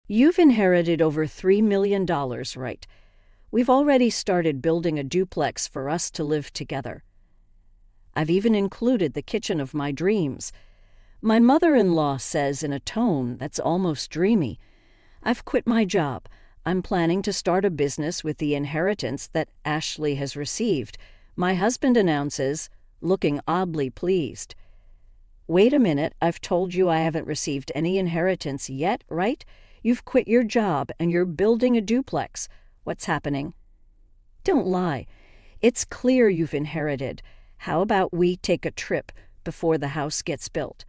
You've inherited over $3 million, right? We've already started building a duplex for us to live together. I've even included the kitchen of my dreams. My mother-in-law says in a tone that's almost dreamy, I've quit my job. I'm planning to start a business with the inheritance that Ashley has received. My husband announces, looking oddly pleased. Wait a minute, I've told you I haven't received any inheritance yet, right? You've quit your job and you're building a duplex. What's happening? Don't lie. It's clear you've inherited. How about we take a trip before the house gets built?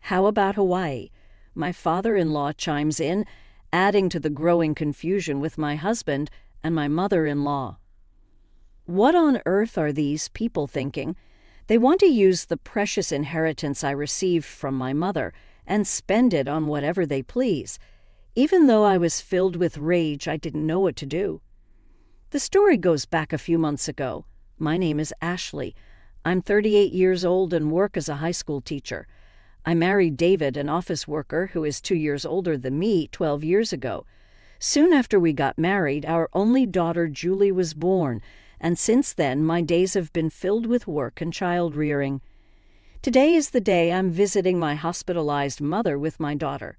How about Hawaii? My father-in-law chimes in, adding to the growing confusion with my husband and my mother-in-law. What on earth are these people thinking? They want to use the precious inheritance I received from my mother and spend it on whatever they please. Even though I was filled with rage, I didn't know what to do. The story goes back a few months ago. My name is Ashley. I'm 38 years old and work as a high school teacher. I married David, an office worker who is 2 years older than me, 12 years ago. Soon after we got married, our only daughter Julie was born, and since then my days have been filled with work and child rearing. Today is the day I'm visiting my hospitalized mother with my daughter.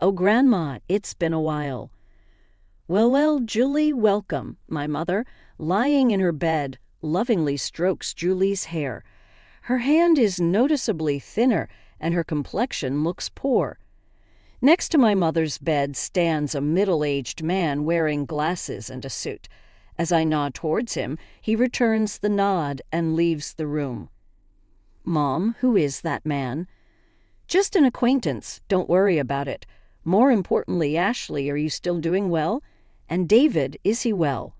Oh, Grandma, it's been a while. Well, Julie, welcome, my mother, lying in her bed, lovingly strokes Julie's hair. Her hand is noticeably thinner, and her complexion looks poor. Next to my mother's bed stands a middle-aged man wearing glasses and a suit. As I nod towards him, he returns the nod and leaves the room. Mom, who is that man? Just an acquaintance, don't worry about it. More importantly, Ashley, are you still doing well? And David, is he well?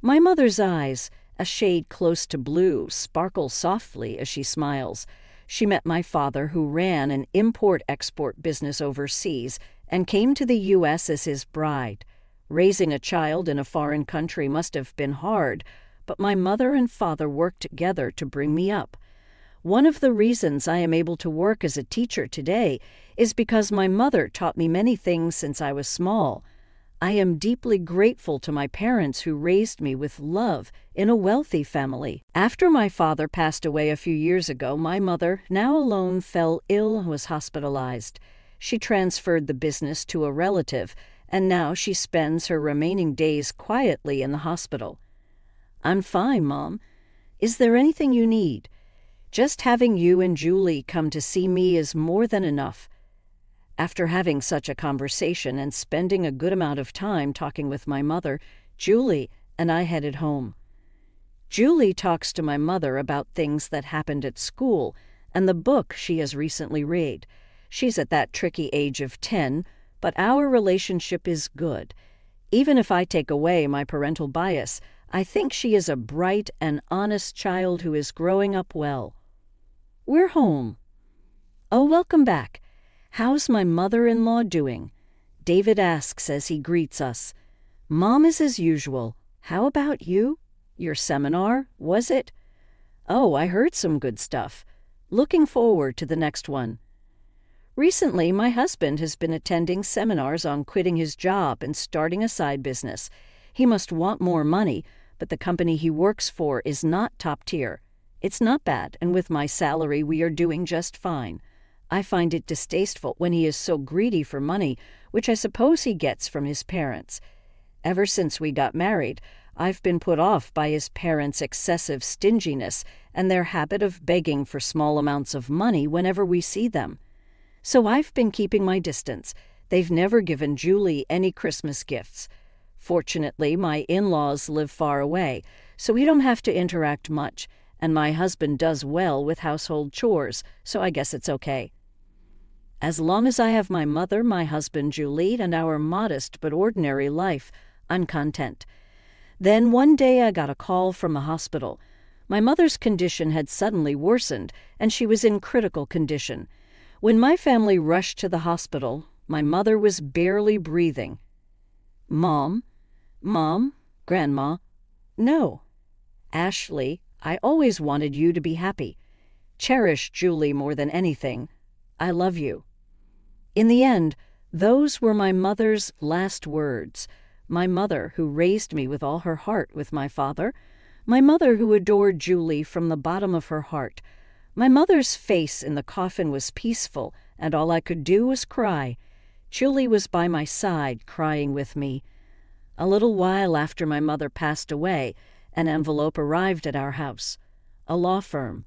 My mother's eyes, a shade close to blue, sparkle softly as she smiles. She met my father, who ran an import-export business overseas and came to the U.S. as his bride. Raising a child in a foreign country must have been hard, but my mother and father worked together to bring me up. One of the reasons I am able to work as a teacher today is because my mother taught me many things since I was small. I am deeply grateful to my parents who raised me with love in a wealthy family. After my father passed away a few years ago, my mother, now alone, fell ill and was hospitalized. She transferred the business to a relative, and now she spends her remaining days quietly in the hospital. I'm fine, Mom. Is there anything you need? Just having you and Julie come to see me is more than enough. After having such a conversation and spending a good amount of time talking with my mother, Julie and I headed home. Julie talks to my mother about things that happened at school and the book she has recently read. She's at that tricky age of 10, but our relationship is good. Even if I take away my parental bias, I think she is a bright and honest child who is growing up well. We're home. Oh, welcome back. How's my mother-in-law doing? David asks as he greets us. Mom is as usual. How about you? Your seminar, was it? Oh, I heard some good stuff. Looking forward to the next one. Recently, my husband has been attending seminars on quitting his job and starting a side business. He must want more money, but the company he works for is not top tier. It's not bad, and with my salary we are doing just fine. I find it distasteful when he is so greedy for money, which I suppose he gets from his parents. Ever since we got married, I've been put off by his parents' excessive stinginess and their habit of begging for small amounts of money whenever we see them. So I've been keeping my distance. They've never given Julie any Christmas gifts. Fortunately, my in-laws live far away, so we don't have to interact much, and my husband does well with household chores, so I guess it's okay. As long as I have my mother, my husband Julie, and our modest but ordinary life, I'm content. Then one day I got a call from the hospital. My mother's condition had suddenly worsened, and she was in critical condition. When my family rushed to the hospital, my mother was barely breathing. Mom? Grandma? No. Ashley, I always wanted you to be happy. Cherish Julie more than anything. I love you. In the end, Those were my mother's last words. My mother, who raised me with all her heart with my father. My mother, who adored Julie from the bottom of her heart. My mother's face in the coffin was peaceful, and all I could do was cry. Julie was by my side, crying with me. A little while after my mother passed away, an envelope arrived at our house. A law firm.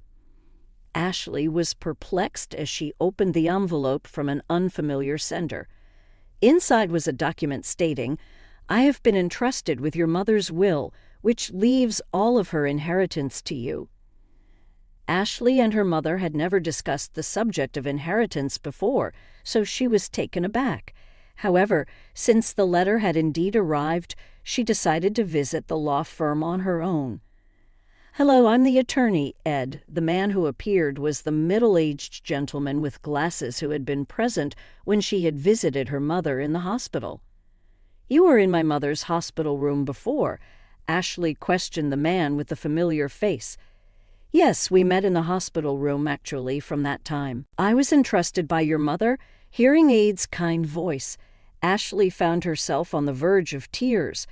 Ashley was perplexed as she opened the envelope from an unfamiliar sender. Inside was a document stating, "I have been entrusted with your mother's will, which leaves all of her inheritance to you." Ashley and her mother had never discussed the subject of inheritance before, so she was taken aback. However, since the letter had indeed arrived, she decided to visit the law firm on her own. "Hello, I'm the attorney, Ed." The man who appeared was the middle-aged gentleman with glasses who had been present when she had visited her mother in the hospital. "You were in my mother's hospital room before," Ashley questioned the man with the familiar face. "Yes, we met in the hospital room, actually, from that time. I was entrusted by your mother." Hearing Aid's kind voice, Ashley found herself on the verge of tears.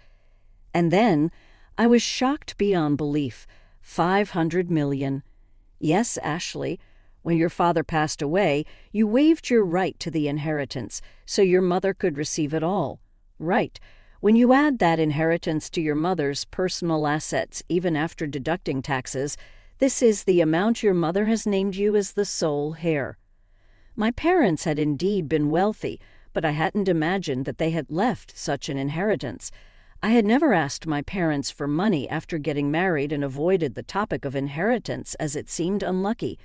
And then, I was shocked beyond belief. 500 million. Yes, Ashley, when your father passed away, you waived your right to the inheritance, so your mother could receive it all. Right. When you add that inheritance to your mother's personal assets, even after deducting taxes, this is the amount your mother has named you as the sole heir. My parents had indeed been wealthy, but I hadn't imagined that they had left such an inheritance. I had never asked my parents for money after getting married and avoided the topic of inheritance as it seemed unlucky.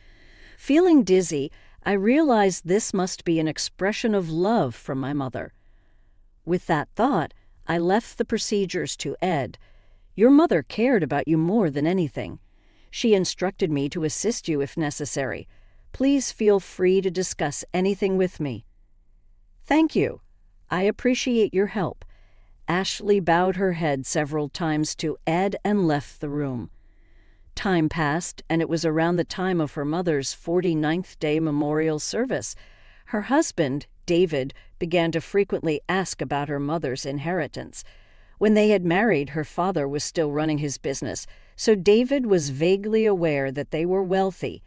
Feeling dizzy, I realized this must be an expression of love from my mother. With that thought, I left the procedures to Ed. Your mother cared about you more than anything. She instructed me to assist you if necessary. Please feel free to discuss anything with me. Thank you. I appreciate your help. Ashley bowed her head several times to Ed and left the room. Time passed, and it was around the time of her mother's 49th day memorial service. Her husband, David, began to frequently ask about her mother's inheritance. When they had married, her father was still running his business, so David was vaguely aware that they were wealthy.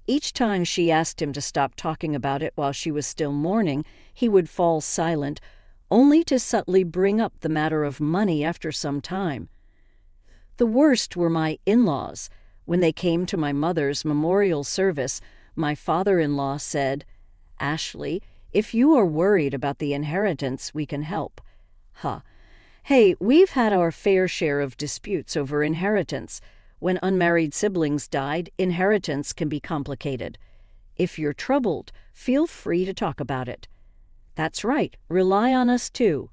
Each time she asked him to stop talking about it while she was still mourning, he would fall silent, only to subtly bring up the matter of money after some time. The worst were my in-laws. When they came to my mother's memorial service, my father-in-law said, "Ashley, if you are worried about the inheritance, we can help." Hey, we've had our fair share of disputes over inheritance. When unmarried siblings died, inheritance can be complicated. If you're troubled, feel free to talk about it. That's right, rely on us too.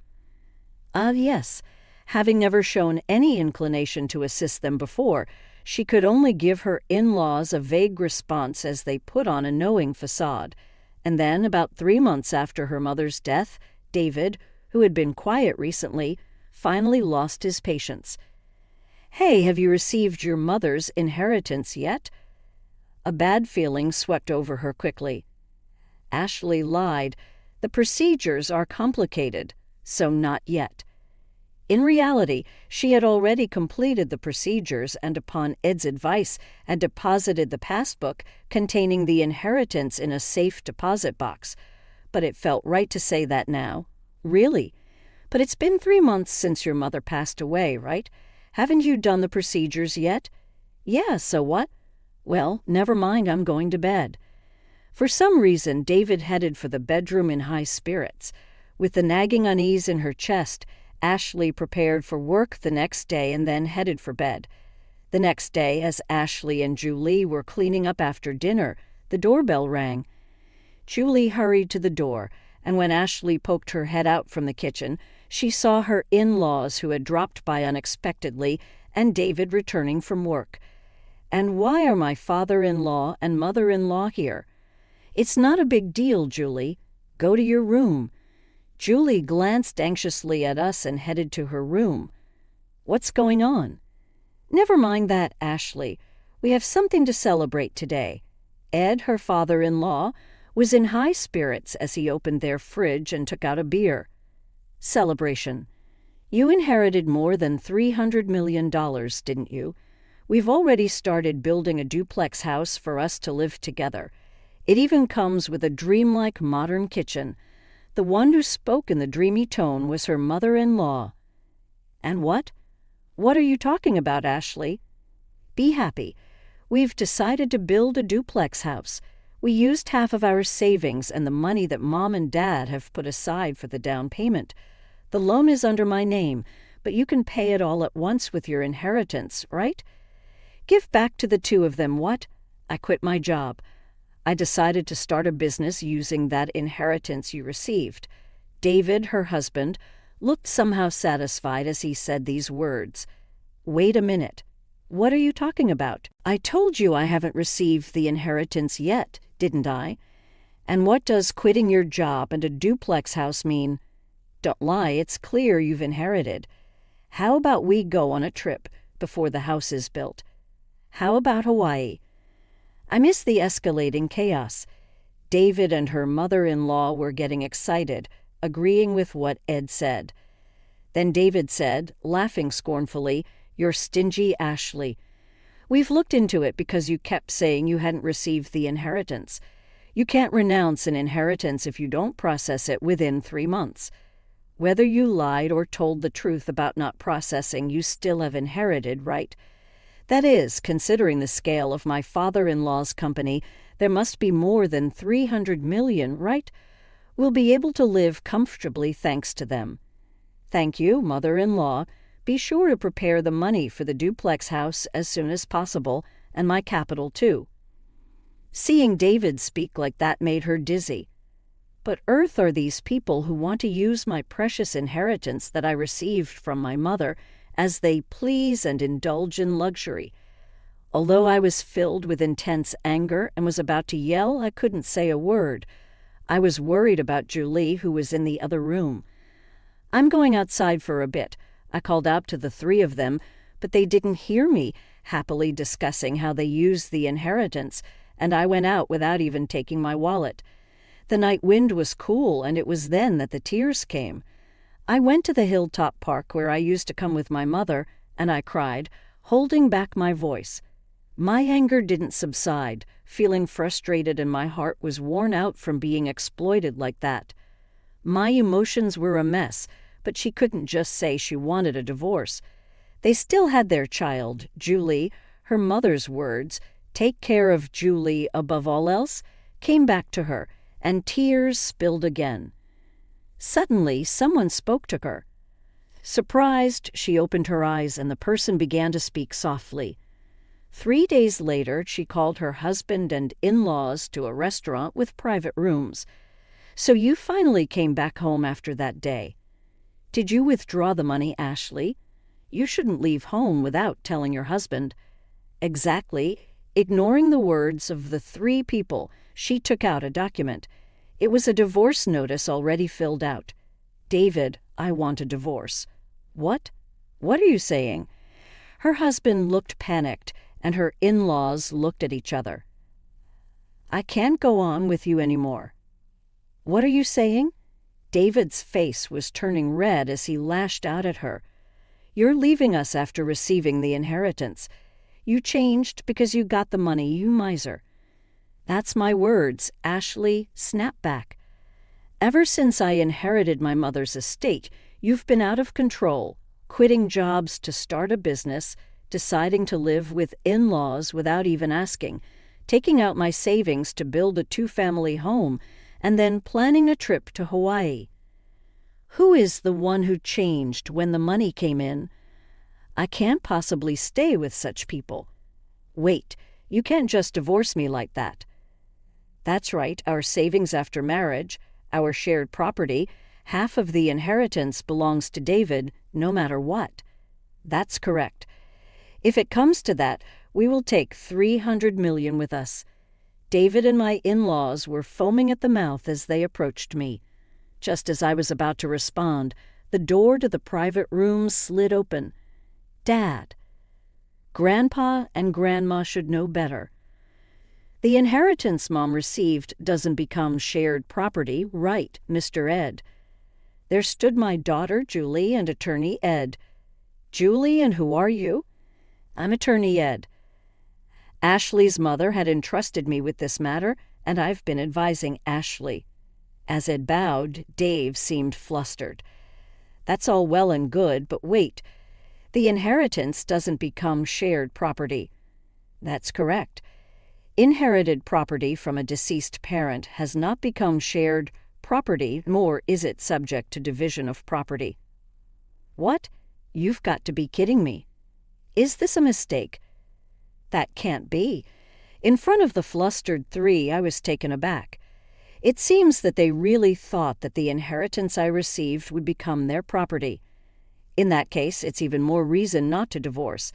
Yes. Having never shown any inclination to assist them before, she could only give her in-laws a vague response as they put on a knowing facade. And then, about 3 months after her mother's death, David, who had been quiet recently, finally lost his patience. "Hey, have you received your mother's inheritance yet?" A bad feeling swept over her quickly. Ashley lied. The procedures are complicated, so not yet. In reality, she had already completed the procedures and, upon Ed's advice, had deposited the passbook containing the inheritance in a safe deposit box. But it felt right to say that now. Really? But it's been 3 months since your mother passed away, right? Haven't you done the procedures yet? Yeah, so what? Well, never mind, I'm going to bed. For some reason, David headed for the bedroom in high spirits. With the nagging unease in her chest, Ashley prepared for work the next day and then headed for bed. The next day, as Ashley and Julie were cleaning up after dinner, the doorbell rang. Julie hurried to the door, and when Ashley poked her head out from the kitchen, she saw her in-laws who had dropped by unexpectedly and David returning from work. "And why are my father-in-law and mother-in-law here?" "It's not a big deal, Julie. Go to your room." Julie glanced anxiously at us and headed to her room. "What's going on?" "Never mind that, Ashley. We have something to celebrate today. Ed, her father-in-law, was in high spirits as he opened their fridge and took out a beer. Celebration. You inherited more than $300 million, didn't you? We've already started building a duplex house for us to live together. It even comes with a dreamlike modern kitchen. The one who spoke in the dreamy tone was her mother-in-law. And what? What are you talking about, Ashley? Be happy. We've decided to build a duplex house. We used half of our savings and the money that Mom and Dad have put aside for the down payment. The loan is under my name, but you can pay it all at once with your inheritance, right? Give back to the two of them what? I quit my job. I decided to start a business using that inheritance you received. David, her husband, looked somehow satisfied as he said these words. Wait a minute. What are you talking about? I told you I haven't received the inheritance yet, didn't I? And what does quitting your job and a duplex house mean? Don't lie, it's clear you've inherited. How about we go on a trip before the house is built? How about Hawaii? I miss the escalating chaos. David and her mother-in-law were getting excited, agreeing with what Ed said. Then David said, laughing scornfully, "You're stingy, Ashley. We've looked into it because you kept saying you hadn't received the inheritance. You can't renounce an inheritance if you don't process it within 3 months. Whether you lied or told the truth about not processing, you still have inherited, right? That is, considering the scale of my father-in-law's company, there must be more than 300 million, right? We'll be able to live comfortably thanks to them. Thank you, mother-in-law. Be sure to prepare the money for the duplex house as soon as possible, and my capital too." Seeing David speak like that made her dizzy. But earth are these people who want to use my precious inheritance that I received from my mother as they please and indulge in luxury. Although I was filled with intense anger and was about to yell, I couldn't say a word. I was worried about Julie, who was in the other room. "I'm going outside for a bit," I called out to the 3 of them, but they didn't hear me, happily discussing how they used the inheritance, and I went out without even taking my wallet. The night wind was cool, and it was then that the tears came. I went to the hilltop park where I used to come with my mother, and I cried, holding back my voice. My anger didn't subside, feeling frustrated, and my heart was worn out from being exploited like that. My emotions were a mess, but she couldn't just say she wanted a divorce. They still had their child, Julie. Her mother's words, "Take care of Julie above all else," came back to her, and tears spilled again. Suddenly, someone spoke to her. Surprised, she opened her eyes, and the person began to speak softly. 3 days later, she called her husband and in-laws to a restaurant with private rooms. "So you finally came back home after that day. Did you withdraw the money, Ashley? You shouldn't leave home without telling your husband." Exactly. Ignoring the words of the 3 people, she took out a document. It was a divorce notice already filled out. "David, I want a divorce." "What? What are you saying?" Her husband looked panicked, and her in-laws looked at each other. "I can't go on with you anymore." "What are you saying?" David's face was turning red as he lashed out at her. "You're leaving us after receiving the inheritance. You changed because you got the money, you miser." "That's my words, Ashley. Snap back. Ever since I inherited my mother's estate, you've been out of control, quitting jobs to start a business, deciding to live with in-laws without even asking, taking out my savings to build a 2-family home, and then planning a trip to Hawaii. Who is the one who changed when the money came in? I can't possibly stay with such people. Wait, you can't just divorce me like that." "That's right, our savings after marriage, our shared property, half of the inheritance belongs to David, no matter what." "That's correct. If it comes to that, we will take 300 million with us." David and my in-laws were foaming at the mouth as they approached me. Just as I was about to respond, the door to the private room slid open. Dad. Grandpa and Grandma should know better. The inheritance Mom received doesn't become shared property, right, Mr. Ed? There stood my daughter, Julie, and attorney Ed. Julie, and who are you? I'm attorney Ed. Ashley's mother had entrusted me with this matter, and I've been advising Ashley. As Ed bowed, Dave seemed flustered. That's all well and good, but wait. The inheritance doesn't become shared property. That's correct. Inherited property from a deceased parent has not become shared property, nor is it subject to division of property. What? You've got to be kidding me. Is this a mistake? That can't be. In front of the flustered three, I was taken aback. It seems that they really thought that the inheritance I received would become their property. In that case, it's even more reason not to divorce.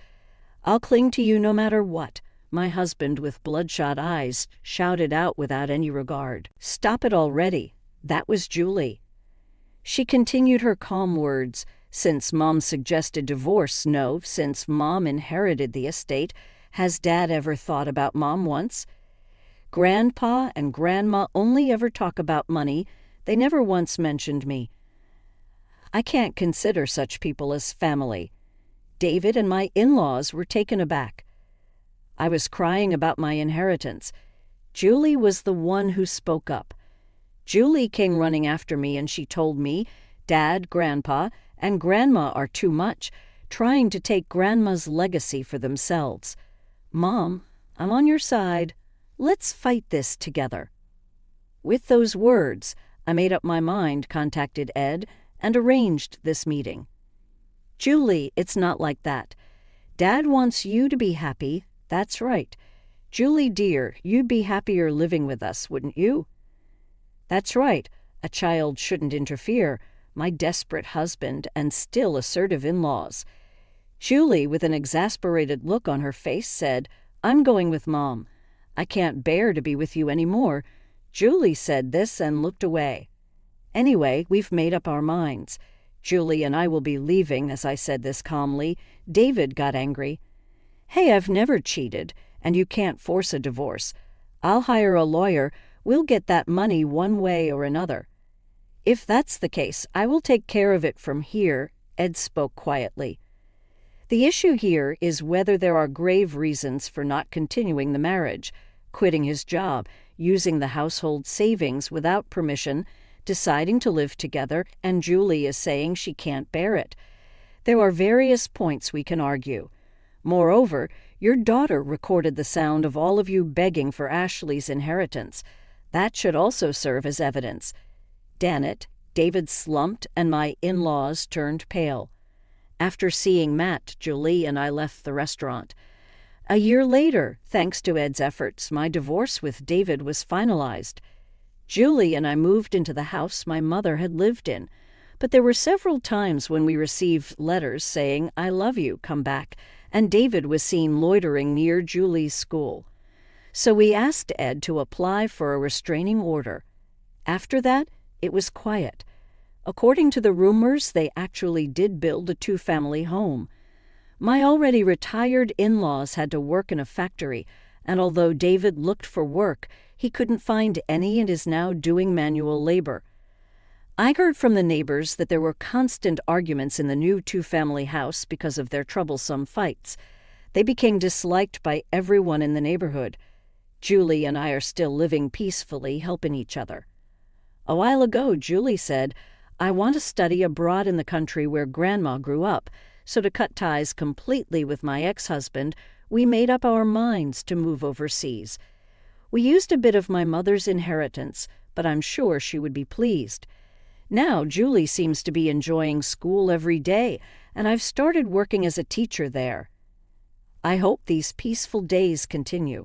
I'll cling to you no matter what, my husband with bloodshot eyes shouted out without any regard. Stop it already. That was Julie. She continued her calm words. Since Mom suggested divorce, no, since Mom inherited the estate, has Dad ever thought about Mom once? Grandpa and Grandma only ever talk about money. They never once mentioned me. I can't consider such people as family. David and my in-laws were taken aback. I was crying about my inheritance. Julie was the one who spoke up. Julie came running after me and she told me, Dad, Grandpa, and Grandma are too much, trying to take Grandma's legacy for themselves. Mom, I'm on your side. Let's fight this together. With those words, I made up my mind, contacted Ed, and arranged this meeting. Julie, it's not like that. Dad wants you to be happy. That's right. Julie, dear, you'd be happier living with us, wouldn't you? That's right. A child shouldn't interfere. My desperate husband and still assertive in-laws. Julie, with an exasperated look on her face, said, I'm going with Mom. I can't bear to be with you anymore. Julie said this and looked away. Anyway, we've made up our minds. Julie and I will be leaving, as I said this calmly. David got angry. Hey, I've never cheated, and you can't force a divorce. I'll hire a lawyer. We'll get that money one way or another. If that's the case, I will take care of it from here, Ed spoke quietly. The issue here is whether there are grave reasons for not continuing the marriage, quitting his job, using the household savings without permission, deciding to live together, and Julie is saying she can't bear it. There are various points we can argue. Moreover, your daughter recorded the sound of all of you begging for Ashley's inheritance. That should also serve as evidence. Damn it, David slumped and my in-laws turned pale. After seeing Matt, Julie and I left the restaurant. A year later, thanks to Ed's efforts, my divorce with David was finalized. Julie and I moved into the house my mother had lived in, but there were several times when we received letters saying, I love you, come back, and David was seen loitering near Julie's school. So we asked Ed to apply for a restraining order. After that, it was quiet. According to the rumors, they actually did build a two-family home. My already retired in-laws had to work in a factory, and although David looked for work, he couldn't find any and is now doing manual labor. I heard from the neighbors that there were constant arguments in the new two-family house because of their troublesome fights. They became disliked by everyone in the neighborhood. Julie and I are still living peacefully, helping each other. A while ago, Julie said, I want to study abroad in the country where Grandma grew up, so to cut ties completely with my ex-husband, we made up our minds to move overseas. We used a bit of my mother's inheritance, but I'm sure she would be pleased. Now Julie seems to be enjoying school every day, and I've started working as a teacher there. I hope these peaceful days continue.